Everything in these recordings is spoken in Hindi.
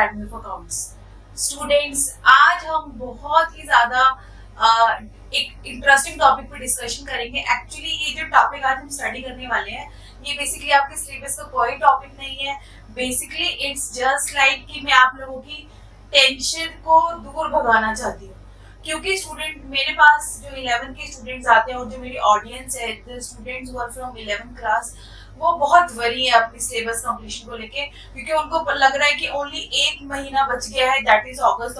Academy of accounts. स्टूडेंट्स, आज हम बहुत ही ज्यादा एक इंटरेस्टिंग टॉपिक पे डिस्कशन करेंगे। एक्चुअली ये जो टॉपिक आज हम स्टडी करने वाले हैं, ये बेसिकली आपके सिलेबस का कोई टॉपिक नहीं है। बेसिकली इट्स जस्ट लाइक कि मैं आप लोगों की टेंशन को दूर भगाना चाहती हूँ, क्योंकि स्टूडेंट मेरे पास जो 11th के स्टूडेंट्स आते हैं और जो मेरी ऑडियंस है, the students who are from 11th class, वो बहुत वरी है अपनी सिलेबस कंप्लीशन को लेके, क्योंकि उनको लग रहा है कि ओनली एक महीना बच गया है, दैट इज अगस्त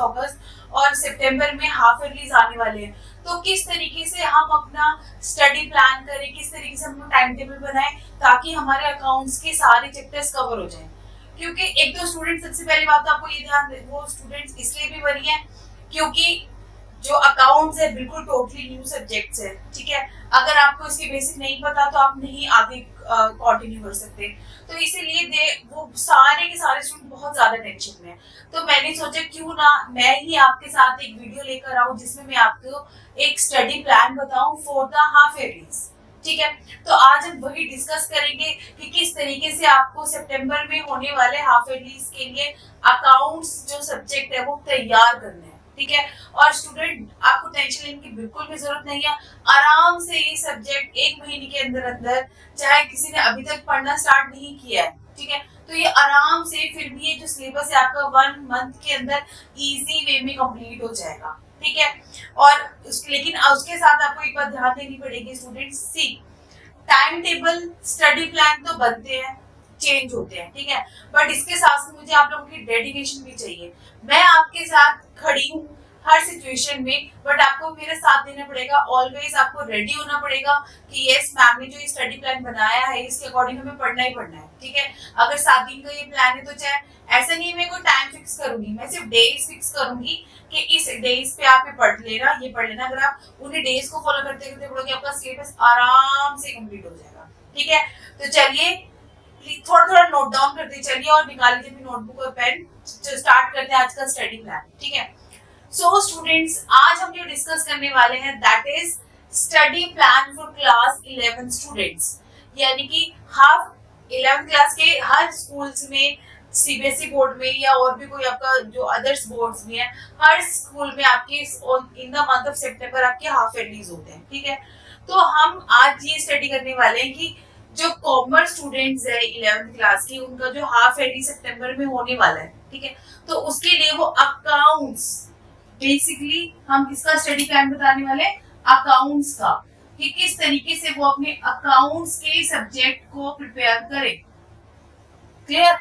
और सितंबर में हाफ ईयरलीज आने वाले हैं। तो किस तरीके से हम अपना स्टडी प्लान करें, किस तरीके से हम टाइम टेबल बनाएं ताकि हमारे अकाउंट्स के सारे चैप्टर्स कवर हो जाएं। क्योंकि एक दो स्टूडेंट, सबसे पहली बात तो आपको ये ध्यान, वो स्टूडेंट्स इसलिए भी वरी हैं क्योंकि जो अकाउंट्स है बिल्कुल टोटली न्यू सब्जेक्ट्स है, ठीक है। अगर आपको इसके बेसिक नहीं पता तो आप नहीं आगे कंटिन्यू कर सकते। तो इसीलिए वो सारे के सारे स्टूडेंट बहुत ज्यादा टेंशन में है। तो मैंने सोचा क्यों ना मैं ही आपके साथ एक वीडियो लेकर आऊं जिसमें मैं आपको एक स्टडी प्लान बताऊं फॉर द हाफ ईयरलीज, ठीक है। तो आज हम वही डिस्कस करेंगे कि किस तरीके से आपको सितंबर में होने वाले हाफ ईयरलीज के लिए अकाउंट्स जो सब्जेक्ट है वो तैयार करना है, ठीक है। और स्टूडेंट, आपको टेंशन लेने की बिल्कुल भी जरूरत नहीं है। आराम से ये सब्जेक्ट एक महीने के अंदर अंदर, चाहे किसी ने अभी तक पढ़ना स्टार्ट नहीं किया है, ठीक है, तो ये आराम से फिर भी ये जो सिलेबस है आपका 1 मंथ के अंदर इजी वे में कंप्लीट हो जाएगा, ठीक है। और लेकिन उसके साथ आपको एक बात ध्यान देनी पड़ेगी स्टूडेंट, सी टाइम टेबल स्टडी प्लान तो बनते हैं, चेंज होते हैं, ठीक है, बट इसके साथ साथ मुझे आप लोगों की डेडिकेशन भी चाहिए। मैं आपके साथ खड़ी हूँ हर सिचुएशन में, बट आपको मेरा साथ देना पड़ेगा। ऑलवेज आपको रेडी होना पड़ेगा कि यस, मैम ने जो स्टडी प्लान बनाया है इसके अकॉर्डिंग हमें पढ़ना ही पढ़ना है, ठीक है। अगर 7 दिन का ये प्लान है तो चाहे ऐसा नहीं है मैं कोई टाइम फिक्स करूंगी, मैं सिर्फ डेज फिक्स करूंगी कि इस डेज पे आप ये पढ़ लेना, ये पढ़ लेना। अगर आप उन्हें डेज को फॉलो करते करते पढ़ोगे, आपका सिलेबस आराम से कंप्लीट हो जाएगा, ठीक है। तो चलिए थोड़ा थोड़ा नोट डाउन करते चलिए और निकाल लीजिए अपनी नोटबुक और पेन। स्टार्ट करते हैं आज का स्टडी प्लान, ठीक है। सो स्टूडेंट्स, आज हम जो डिस्कस करने वाले हैं that is study plan for class 11 students, यानी कि हाफ 11th क्लास के हर स्कूल्स में, सीबीएसई बोर्ड में या और भी कोई आपका जो अदर्स बोर्ड्स में है, हर स्कूल में आपके इन द मंथ ऑफ सितंबर आपके हाफ ईयरलीज होते हैं, ठीक है। तो हम आज ये स्टडी करने वाले हैं कि जो कॉमर्स स्टूडेंट्स है 11th क्लास की, उनका जो हाफ ईयरली सितंबर में होने वाला है, ठीक है, तो उसके लिए वो अकाउंट्स, बेसिकली हम किसका स्टडी प्लान बताने वाले हैं, अकाउंट्स का, कि किस तरीके से वो अपने अकाउंट्स के सब्जेक्ट को प्रिपेयर करें। क्लियर?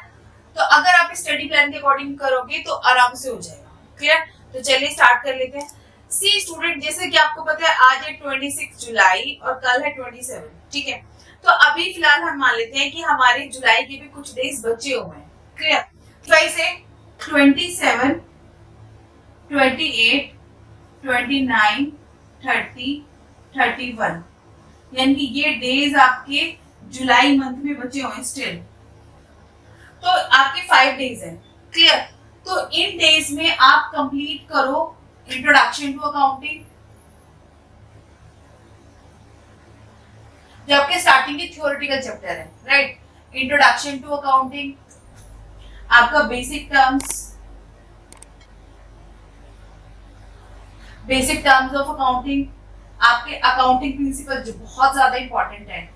तो अगर आप स्टडी प्लान के अकॉर्डिंग करोगे तो आराम से हो जाएगा। क्लियर? तो चलिए स्टार्ट कर लेते हैं। सी स्टूडेंट, जैसे कि आपको पता है आज है 26 जुलाई और कल है 27, ठीक है। तो अभी फिलहाल हम मान लेते हैं कि हमारे जुलाई के भी कुछ डेज बचे हुए हैं। क्लियर? तो ऐसे 27, 28, 29, 30, 31, यानी कि ये डेज आपके जुलाई मंथ में बचे हुए हैं स्टिल। तो आपके 5 डेज हैं। क्लियर? तो इन डेज में आप कंप्लीट करो इंट्रोडक्शन टू अकाउंटिंग, जो आपके स्टार्टिंग के थ्योरेटिकल चैप्टर है, राइट। इंट्रोडक्शन टू अकाउंटिंग, आपका बेसिक टर्म्स ऑफ अकाउंटिंग, आपके अकाउंटिंग प्रिंसिपल जो बहुत ज्यादा इंपॉर्टेंट है,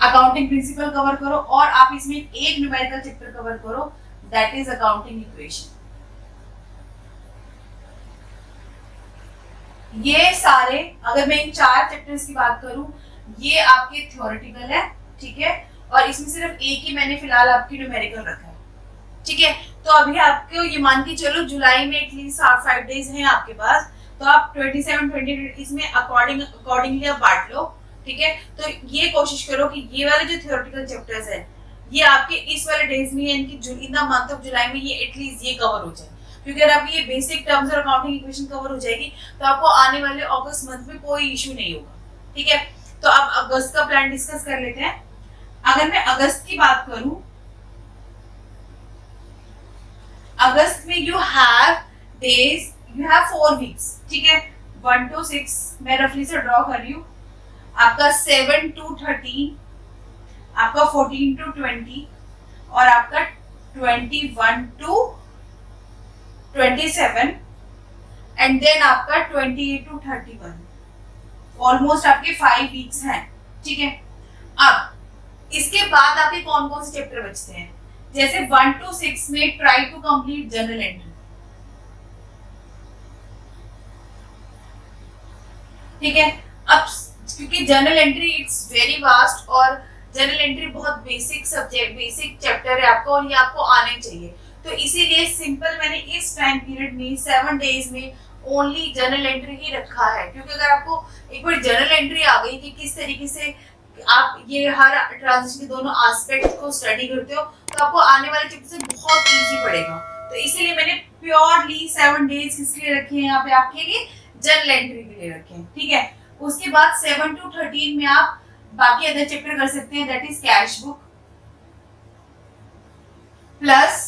अकाउंटिंग प्रिंसिपल कवर करो और आप इसमें एक न्यूमेरिकल चैप्टर कवर करो, दैट इज अकाउंटिंग इक्वेशन। ये सारे, अगर मैं इन 4 चैप्टर्स की बात करूं, ये आपके थ्योरेटिकल है, ठीक है, और इसमें सिर्फ एक ही मैंने फिलहाल आपकी न्यूमेरिकल रखा है, ठीक है। तो अभी आपको ये मान के चलो जुलाई में एटलीस्ट 5 डेज हैं आपके पास, तो आप 27, 28 इसमें अकॉर्डिंगली आप बांट लो, ठीक है। तो ये कोशिश करो कि ये वाले जो थ्योरेटिकल चैप्टर्स है ये आपके इस वाले डेज में, यानी कि in the month of July में ये एटलीस्ट ये कवर हो जाए, क्योंकि अगर आपकी ये बेसिक टर्म्स और अकाउंटिंग इक्वेशन कवर हो जाएगी तो आपको आने वाले अगस्त मंथ में कोई इश्यू नहीं होगा, ठीक है। तो अब अगस्त का प्लान डिस्कस कर लेते हैं। अगर मैं अगस्त की बात करूं, अगस्त में you have days, you have 4 weeks, ठीक है, 1 to 6 मैं रफली से ड्रॉ कर रही हूँ। आपका 7 to 13, आपका 14 to 20 और आपका 21 to 27 एंड देन आपका 28 to 31। ऑलमोस्ट आपके 5 वीक्स हैं, ठीक है। अब इसके बाद आपके कौन कौन से चैप्टर बचते हैं? जैसे 1 to 6 में try to complete journal entry, ठीक है। अब क्योंकि journal entry it's very vast और जर्नल एंट्री बहुत बेसिक सब्जेक्ट, बेसिक चैप्टर है आपको और ये आपको आने चाहिए, तो इसीलिए सिंपल मैंने इस टाइम पीरियड में 7 डेज में ओनली जर्नल एंट्री ही रखा है। क्योंकि अगर आपको एक बार जर्नल एंट्री आ गई कि किस तरीके से आप ये हर ट्रांजिशन के दोनों एस्पेक्ट को स्टडी करते हो, तो आपको आने वाले चैप्टर से बहुत इजी पड़ेगा। तो इसीलिए मैंने प्योरली 7 डेज किसके लिए रखे हैं यहाँ पे आपके लिए? जर्नल एंट्री के लिए रखे हैं, ठीक है। उसके बाद 7 to 13 में आप बाकी अदर चैप्टर कर सकते हैं, that is cash book plus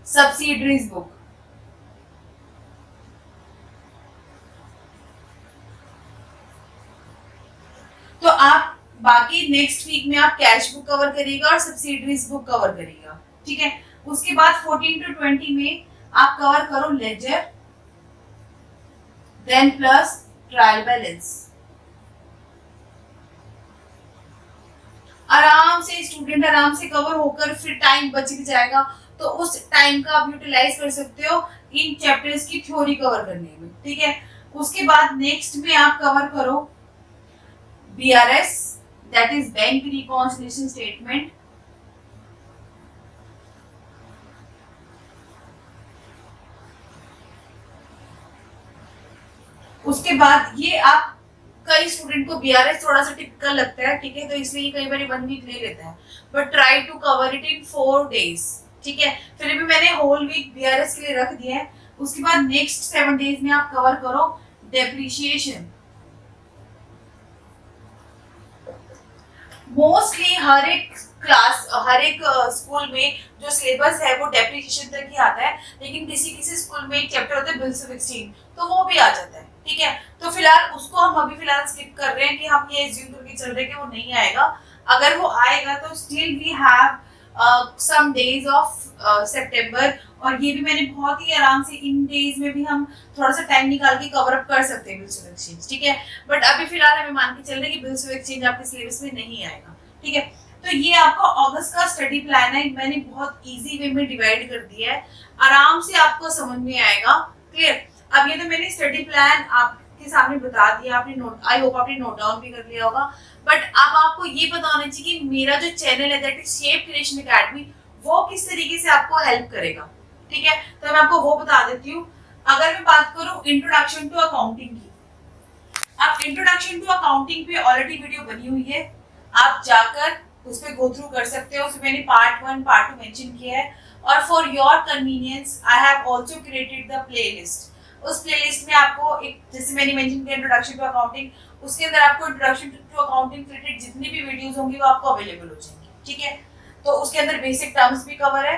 subsidiaries book. तो आप बाकी नेक्स्ट वीक में आप कैश बुक कवर करिएगा और सब्सिडरीज बुक कवर करिएगा, ठीक है। उसके बाद 14 to 20 में आप कवर करो ledger, then plus trial balance. आराम से स्टूडेंट आराम से कवर होकर फिर टाइम बच भी जाएगा, तो उस टाइम का आप यूटिलाइज कर सकते हो इन चैप्टर्स की थ्योरी कवर करने में, ठीक है। उसके बाद नेक्स्ट में आप कवर करो BRS, that is bank reconciliation statement. उसके बाद ये आप कई स्टूडेंट को BRS थोड़ा सा टिपिकल लगता है, ठीक है, तो इसलिए कई बार 1 वीक ले लेते हैं, but try to cover it in 4 days, ठीक है। फिर भी मैंने होल वीक BRS के लिए रख दिया है। उसके बाद नेक्स्ट 7 डेज में आप कवर करो डेप्रिसिएशन। मोस्टली हर एक क्लास, हर एक स्कूल में जो सिलेबस है वो डेप्रिसिएशन तक ही आता है, लेकिन किसी किसी स्कूल में एक चैप्टर होता है बिल्स ऑफ एक्सचेंज, तो वो भी आ जाता है, ठीक है। तो फिलहाल उसको हम अभी फिलहाल स्किप कर रहे हैं कि हम ये एज्यूम करके चल रहे हैं कि वो नहीं आएगा। अगर वो आएगा तो still we have some days of September, और ये भी मैंने बहुत ही आराम से इन डेज में भी हम थोड़ा सा टाइम निकाल के कवर अप कर सकते हैं बिल्स ऑफ एक्सचेंज, ठीक है। बट अभी फिलहाल हमें मान के चल रहे हैं कि बिल्स ऑफ एक्सचेंज आपके सिलेबस में नहीं आएगा, ठीक है। तो ये आपका अगस्त का स्टडी प्लान है, मैंने बहुत इजी वे में डिवाइड कर दिया है, आराम से आपको समझ में आएगा, क्लियर। अब ये तो मैंने स्टडी प्लान आपके सामने बता दिया, आपने नोट, आई होप आपने नोट डाउन भी कर लिया होगा। बट अब आपको ये पता होना चाहिए कि मेरा जो चैनल है that is shape creation academy, वो किस तरीके से आपको हेल्प करेगा, ठीक है। तो मैं आपको वो बता देती हूँ। अगर मैं बात करूँ इंट्रोडक्शन टू अकाउंटिंग की, अब इंट्रोडक्शन टू अकाउंटिंग पे ऑलरेडी वीडियो बनी हुई है, आप जाकर उस पे गो थ्रू कर सकते हो। उसमें मैंने पार्ट 1 पार्ट 2 मेंशन किया है, और for your convenience I have also created the playlist. उस प्लेलिस्ट में आपको एक, जैसे मैंने मेंशन किया इंट्रोडक्शन टू अकाउंटिंग, उसके अंदर आपको इंट्रोडक्शन टू अकाउंटिंग रिलेटेड जितनी भी वीडियोस होंगी वो आपको अवेलेबल हो जाएंगी, ठीक है। तो उसके अंदर बेसिक टर्म्स भी कवर है,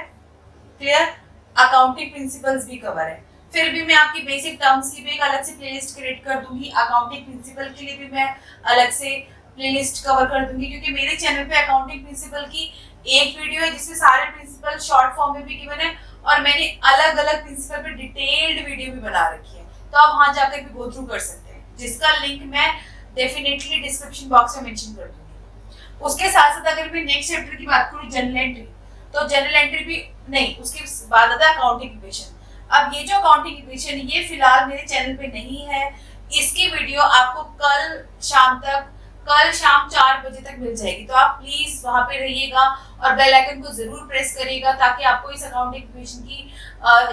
क्लियर, अकाउंटिंग प्रिंसिपल्स भी कवर है। फिर भी मैं आपकी बेसिक टर्म्स की भी एक अलग से प्लेलिस्ट क्रिएट कर दूंगी, अकाउंटिंग प्रिंसिपल के लिए भी मैं अलग से प्लेलिस्ट कवर कर दूंगी, क्योंकि मेरे चैनल पे अकाउंटिंग प्रिंसिपल की एक वीडियो है जिसमें सारे प्रिंसिपल शॉर्ट फॉर्म में भी गिवन है, और मैंने अलग अलग प्रिंसिपल पे डिटेल्ड वीडियो भी बना रखी है, तो आप वहां जाकर भी गो थ्रू कर सकते हैं, जिसका लिंक मैं डेफिनेटली डिस्क्रिप्शन बॉक्स में मेंशन कर दूंगी। उसके साथ साथ अगर मैं नेक्स्ट चैप्टर की बात करूं जनरल एंट्री, तो जनरल एंट्री भी नहीं, उसके बाद आता है अकाउंटिंग इक्वेशन। अब ये जो अकाउंटिंग इक्वेशन ये फिलहाल मेरे चैनल पे नहीं है, इसकी वीडियो आपको कल शाम 4 बजे तक मिल जाएगी, तो आप प्लीज वहां पे रहिएगा और बेल आइकन को जरूर प्रेस करिएगा, ताकि आपको इस अकाउंटिंग इक्वेशन की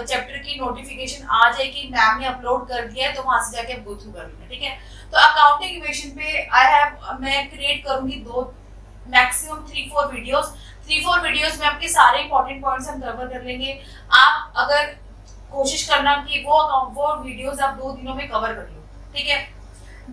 चैप्टर की नोटिफिकेशन आ जाए कि मैम ने अपलोड कर दिया है, तो वहां से जाके आप गो थ्रू कर लेना, ठीक है। तो अकाउंटिंग इक्वेशन पे मैं क्रिएट करूंगी 2 मैक्सिमम 3-4 वीडियोस में आपके सारे इंपॉर्टेंट पॉइंट्स हम कवर कर लेंगे। आप अगर कोशिश करना कि वो वीडियोस आप 2 दिनों में कवर कर लो, ठीक है।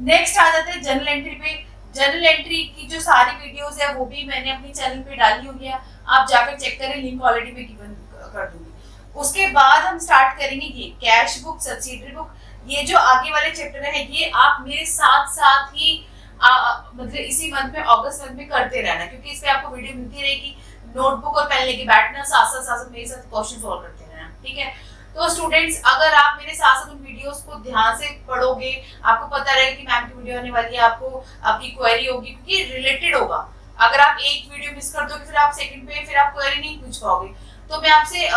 नेक्स्ट आ जाते हैं जनरल एंट्री पे। जनरल एंट्री की जो सारी वीडियोस है वो भी मैंने अपने चैनल पे डाली हुई है, आप जाकर चेक करें, लिंक ऑलरेडी मैं गिवन कर दूंगी। उसके बाद हम स्टार्ट करेंगे ये कैश बुक, सब्सिडरी बुक, ये जो आगे वाले चैप्टर है ये आप मेरे साथ साथ ही मतलब इसी मंथ में, अगस्त मंथ में करते रहना, क्योंकि इस पे आपको वीडियो मिलती रहेगी। नोटबुक और पेन लेके बैठना, साथ साथ मेरे साथ क्वेश्चन सॉल्व करते रहना, ठीक है। तो स्टूडेंट्स, अगर आप मेरे साथ साथ उन वीडियोस को ध्यान से पढ़ोगे, आपको पता रहेगा कि मैम की वीडियो आने वाली है, आपको आपकी क्वेरी होगी, क्योंकि रिलेटेड होगा। अगर आप एक वीडियो मिस कर दोगे, फिर आप सेकंड पे फिर आप क्वेरी नहीं पूछ पाओगे। तो मैं आपसे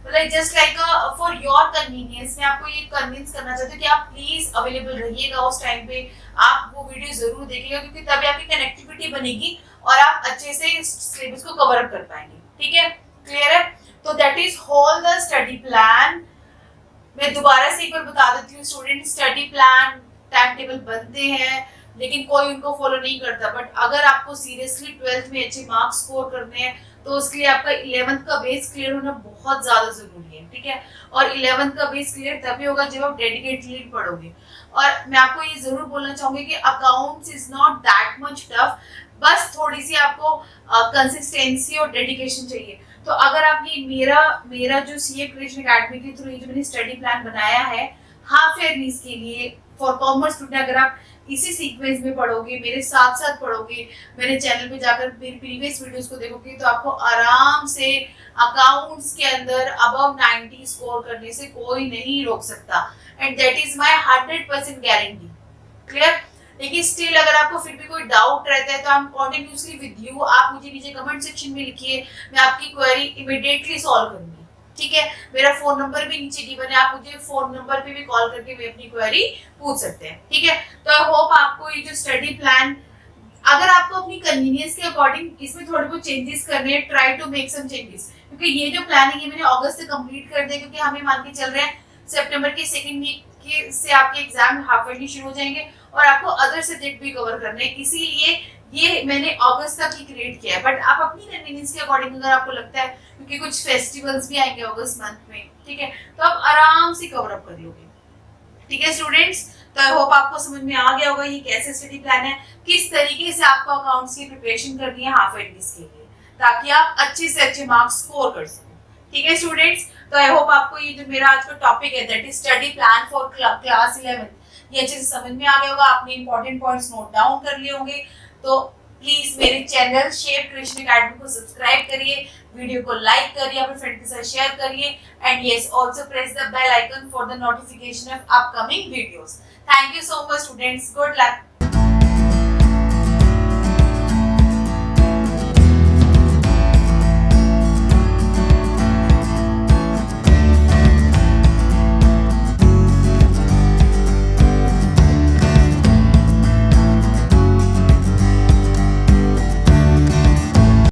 मतलब just like for your convenience, मैं आपको ये कन्विंस करना चाहती हूँ कि आप प्लीज अवेलेबल रहिएगा उस टाइम पे, आप वो वीडियो जरूर देखिएगा, क्योंकि तभी आपकी कनेक्टिविटी बनेगी और आप अच्छे से सिलेबस को कवर अप कर पाएंगे, ठीक है। क्लियर है? तो that is whole the study plan. मैं दोबारा से एक बार बता देती हूँ student, study plan time table बनते हैं लेकिन कोई उनको फॉलो नहीं करता। बट अगर आपको सीरियसली 12th में अच्छे मार्क्स स्कोर करने हैं तो उसके लिए आपका 11th का बेस क्लियर होना बहुत ज्यादा जरूरी है, ठीक है। और 11th का बेस क्लियर तभी होगा जब आप डेडिकेटली पढ़ोगे। और मैं आपको ये जरूर बोलना चाहूंगी कि accounts is not that much tough, बस थोड़ी सी आपको कंसिस्टेंसी और डेडिकेशन चाहिए। तो अगर आप ये मेरा जो सीए क्रिएशन एकेडमी के थ्रू ये जो मैंने स्टडी प्लान बनाया है हाफ ईयरलीज के लिए फॉर कॉमर्स स्टूडेंट, अगर आप इसी सीक्वेंस में पढ़ोगे, मेरे साथ साथ पढ़ोगे, मेरे चैनल पे जाकर मेरी प्रीवियस वीडियोस को देखोगे, तो आपको आराम से अकाउंट्स के अंदर अबव 90 स्कोर करने से कोई नहीं रोक सकता, and that is my 100% guarantee. Clear? लेकिन स्टिल अगर आपको फिर भी कोई डाउट रहता है तो I am continuously with you, आप मुझे नीचे कमेंट सेक्शन में लिखिए, मैं आपकी क्वेरी इमीडिएटली सॉल्व करूंगी, ठीक है। मेरा फोन नंबर भी नीचे गिवन है, आप मुझे फोन नंबर पे भी कॉल करके भी अपनी क्वेरी पूछ सकते हैं, ठीक है। तो आई होप आपको ये जो स्टडी प्लान, अगर आपको अपनी कन्वीनियंस के अकॉर्डिंग इसमें थोड़े बहुत चेंजेस करने हैं, try to make some changes, क्योंकि ये जो प्लान है ये मैंने अगस्त से कंप्लीट कर दिया, क्योंकि हमें मान के चल रहे हैं सितंबर के सेकंड वीक के से आपके एग्जाम हाफ ईयरली शुरू हो जाएंगे और आपको अदर सब्जेक्ट भी कवर करने हैं, इसीलिए ये मैंने अगस्त तक ही क्रिएट किया है। बट आप अपनी कन्वीनियंस के अकॉर्डिंग, अगर आपको लगता है, क्योंकि कुछ फेस्टिवल्स भी आएंगे अगस्त मंथ में, ठीक है, तो आप आराम से कवर अप कर लोगे, ठीक है स्टूडेंट्स। तो आई होप आपको समझ में आ गया होगा ये कैसे स्टडी प्लान है, किस तरीके से आपको अकाउंट्स की प्रिपरेशन करनी है हाफ ईयरलीज के लिए, ताकि आप अच्छे से अच्छे मार्क्स स्कोर कर सकें, ठीक है स्टूडेंट्स। तो आई होप आपको ये जो मेरा आज का टॉपिक है that is study plan for class 11 ये अच्छे से समझ में आ गया होगा, आपने इंपॉर्टेंट पॉइंट्स नोट डाउन कर लिए होंगे। तो प्लीज मेरे चैनल शेप क्रिएशन एकेडमी को सब्सक्राइब करिए, वीडियो को लाइक करिए, अपने फ्रेंड के साथ शेयर करिए, and yes also press the bell icon for the notification of upcoming videos. Thank you so much students, good luck.